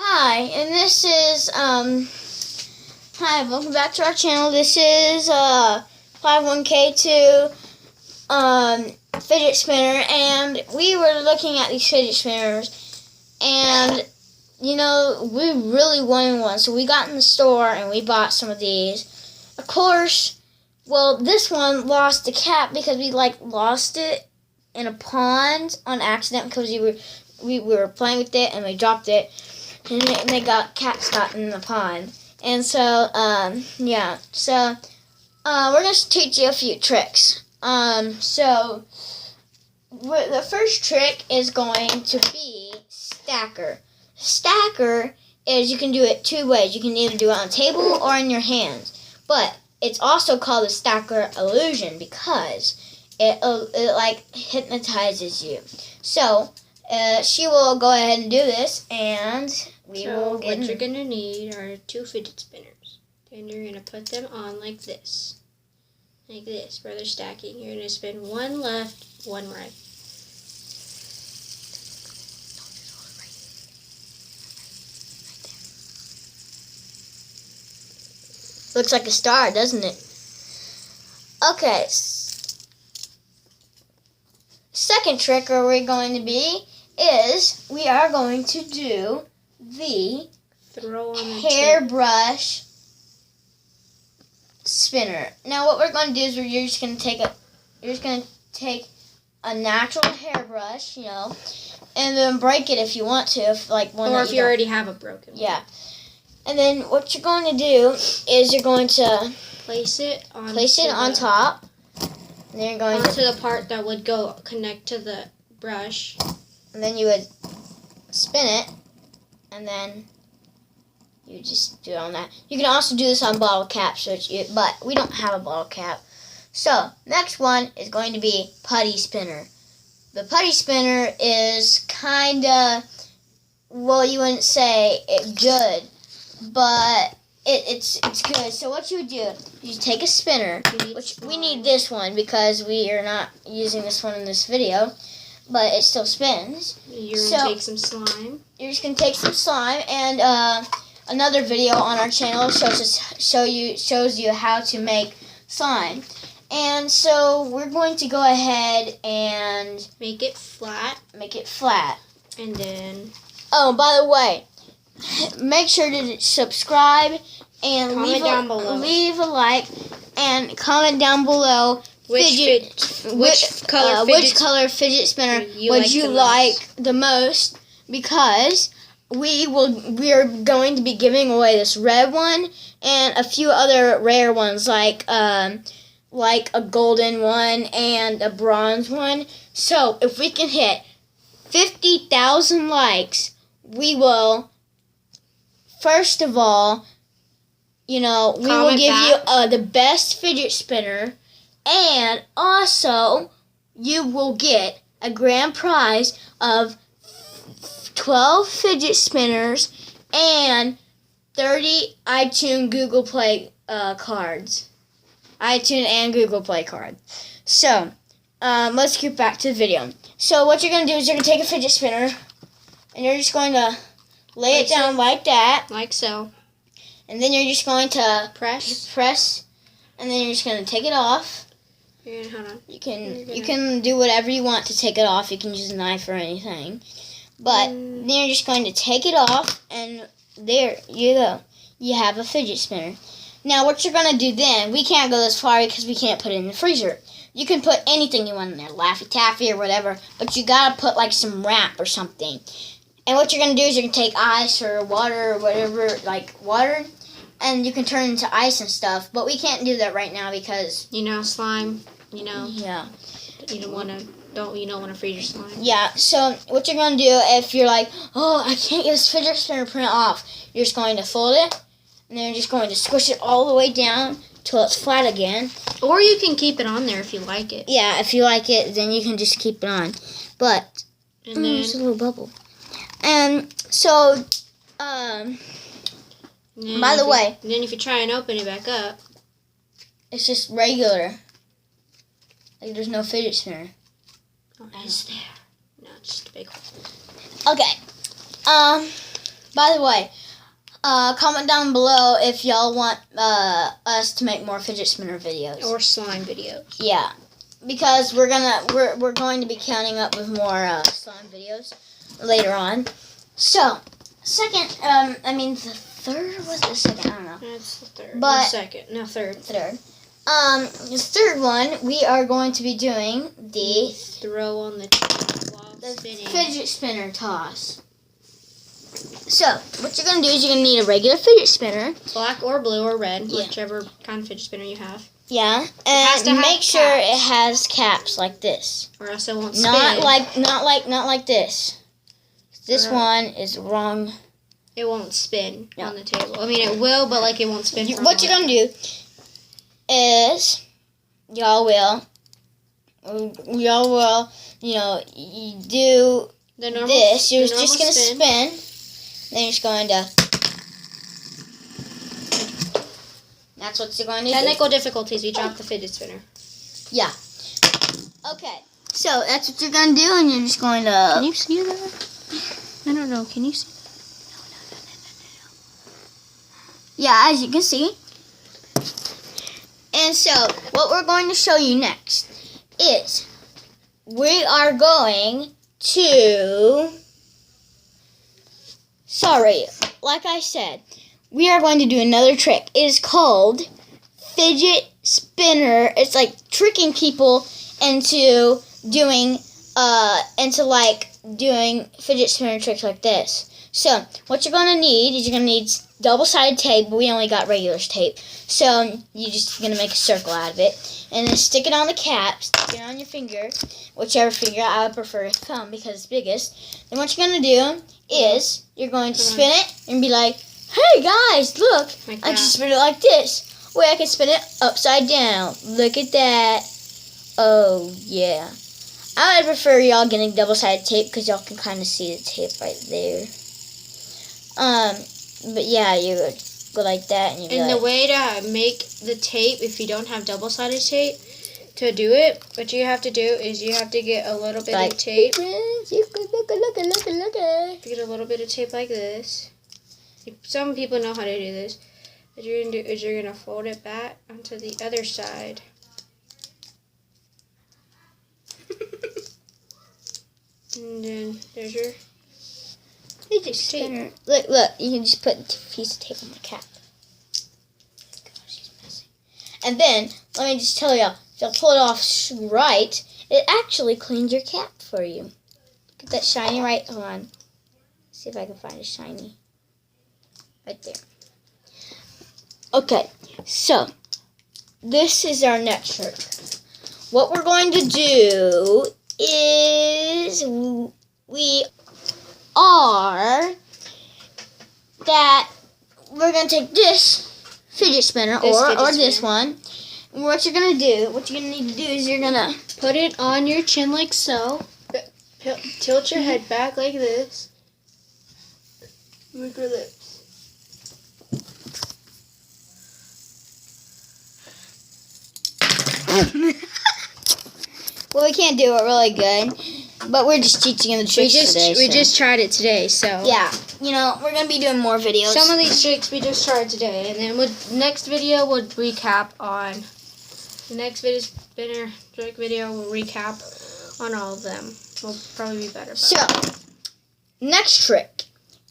Hi, and this is, hi, welcome back to our channel. This is, 51K2, fidget spinner, and we were looking at these fidget spinners, and, you know, we really wanted one, so we got in the store, and we bought some of these. Of course, well, this one lost the cap because we, lost it in a pond on accident because we were playing with it, and we dropped it. And they got got in the pond. And so, yeah. So, we're going to teach you a few tricks. The first trick is going to be stacker. Stacker is you can do it two ways. You can either do it on a table or in your hands. But it's also called the stacker illusion because it hypnotizes you. So, she will go ahead and do this, and we will get what you're going to need are 2 fidget spinners. Then you're going to put them on like this. Like this, where they're stacking. You're going to spin one left, one right. Looks like a star, doesn't it? Okay. Second trick where we're going to be is we are going to do the hairbrush spinner. Now what we're going to do is you're just going to take a natural hairbrush, you know, and then break it if you want to, if you already have a broken one. Yeah. And then what you're going to do is you're going to place it on top. And then you're going onto the part that would connect to the brush. And then you would spin it, and then you just do it on that. You can also do this on bottle caps, but we don't have a bottle cap. So, next one is going to be putty spinner. The putty spinner is kind of, well, you wouldn't say it's good, but it's good. So what you would do, you take a spinner, which we need this one because we are not using this one in this video, but it still spins. You're going to take some slime. You're just going to take some slime, and another video on our channel shows you how to make slime. And so we're going to go ahead and make it flat. And then, oh, by the way, make sure to subscribe and leave a like and comment down below which color fidget spinner would you like the most, because we are going to be giving away this red one and a few other rare ones like a golden one and a bronze one. So if we can hit 50,000 likes, we will, first of all, you know, we will give you the best fidget spinner, and also you will get a grand prize of 12 fidget spinners and 30 iTunes Google Play cards. iTunes and Google Play cards. So, let's get back to the video. So what you're going to do is you're going to take a fidget spinner, and you're just going to lay it down like that. Like so. And then you're just going to press, and then you're just going to take it off. Hold on. You can do whatever you want to take it off. You can use a knife or anything. But then you're just going to take it off, and there you go. You have a fidget spinner. Now what you're going to do then, we can't go this far because we can't put it in the freezer. You can put anything you want in there, Laffy Taffy or whatever, but you got to put like some wrap or something. And what you're going to do is you're going to take ice or water or whatever, like water, and you can turn it into ice and stuff. But we can't do that right now because, you know, slime, you know. Yeah. You don't want to freeze your slime. Yeah, so what you're going to do if you're like, oh, I can't get this fidget spinner print off, you're just going to fold it, and then you're just going to squish it all the way down till it's flat again. Or you can keep it on there if you like it. Yeah, if you like it, then you can just keep it on. But, there's a little bubble. And so, by the way. And then if you try and open it back up, it's just regular. Like, there's no fidget spinner. Oh, it's there. No, it's just a big hole. Okay. By the way, comment down below if y'all want us to make more fidget spinner videos or slime videos. Yeah, because we're going to be counting up with more slime videos later on. So, second, the third was the second. I don't know. That's the third. But the second, no third. Third. The third one we are going to be doing the throw on the while spinning. Fidget spinner toss. So, what you're going to do is you're going to need a regular fidget spinner. Black or blue or red, whichever kind of fidget spinner you have. Yeah, and make sure it has caps like this. Or else it won't spin. Not like this. This one is wrong. It won't spin on the table. I mean, it will, but like it won't spin. What you're going to do is y'all will, you do the normal, this. You're just going to spin. Then you're just going to. That's what you're going to do. Technical difficulties. We dropped the fidget spinner. Yeah. Okay. So that's what you're going to do, and you're just going to. Can you see that? I don't know. Can you see? No. Yeah, as you can see. And so, what we're going to show you next is we are going to. Sorry, like I said, we are going to do another trick. It is called Fidget Spinner. It's like tricking people into doing fidget spinner tricks like this. So, what you're going to need is you're going to need double-sided tape, but we only got regular tape. So, you're just going to make a circle out of it. And then stick it on the cap, stick it on your finger, whichever finger I would prefer to come because it's biggest. Then what you're going to do is you're going to spin it and be like, hey guys, look, I can spin it like this. Wait, I can spin it upside down. Look at that. Oh, yeah. I would prefer y'all getting double-sided tape because y'all can kind of see the tape right there. But yeah, you would go like that. And the way to make the tape, if you don't have double-sided tape, to do it, what you have to do is you have to get a little bit of tape. Get a little bit of tape like this. Some people know how to do this. What you're gonna do is you're gonna fold it back onto the other side. And then there's your fidget spinner. Look, you can just put a piece of tape on the cap. She's messing. And then, let me just tell y'all, if y'all pull it off right, it actually cleans your cap for you. Get that shiny right. Hold on. See if I can find a shiny. Right there. Okay, so this is our next trick. What we're going to do is we're going to take this fidget spinner or this one. What you're going to need to do is you're going to put it on your chin like so. Tilt your head back like this. Move your lips. Well, we can't do it really good, but we're just teaching you the tricks today. We just tried it today, so yeah. We're gonna be doing more videos. Some of these tricks we just tried today, and then with next video we'll recap on the next fidget spinner trick video. We'll recap on all of them. We'll probably be better. So, next trick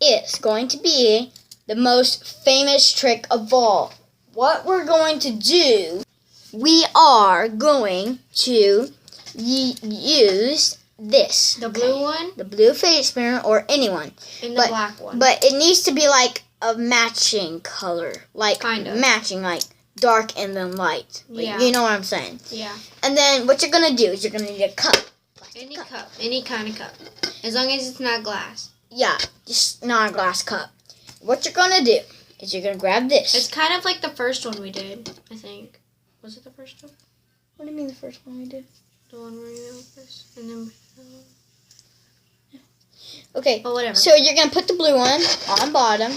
is going to be the most famous trick of all. What we're going to do, we are going to use this. The blue one? The blue fidget spinner or any one. And the black one. But it needs to be like a matching color. Like kind of. Matching, like dark and then light. Like, yeah. You know what I'm saying? Yeah. And then what you're going to do is you're going to need a cup. Any cup. Any kind of cup. As long as it's not glass. Yeah, just not a glass cup. What you're going to do is you're going to grab this. It's kind of like the first one we did, I think. Was it the first one? What do you mean the first one we did? The one where you went first, and then. Okay. But whatever. So you're gonna put the blue one on bottom,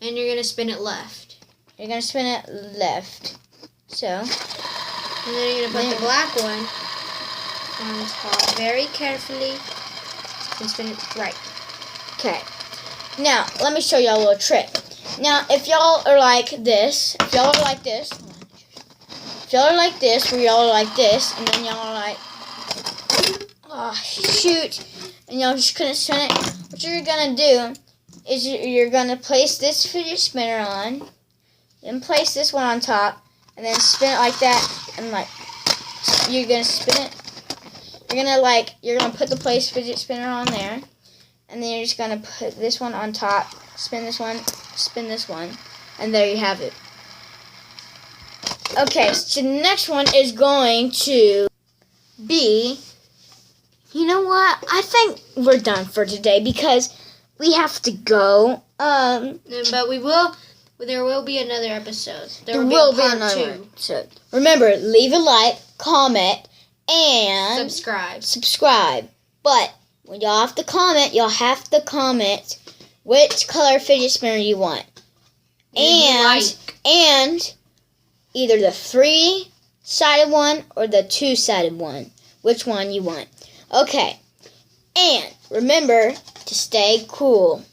and you're gonna spin it left. You're gonna spin it left. So. And then you're gonna put the black one on top very carefully, and spin it right. Okay. Now, let me show y'all a little trick. Now, if y'all are like this, where y'all are like this, and then y'all are like, oh, shoot, and y'all just couldn't spin it, what you're going to do is you're going to place this fidget spinner on, then place this one on top, and then spin it like that, and like, you're going to spin it. You're going to put the place fidget spinner on there, and then you're just going to put this one on top, spin this one, and there you have it. Okay, so the next one is going to be, you know what? I think we're done for today because we have to go. But there will be another episode. There will be another episode. Remember, leave a like, comment, and subscribe. But when y'all have to comment, which color fidget spinner you want. And either the 3-sided one or the 2-sided one. Which one you want. Okay. And remember to stay cool.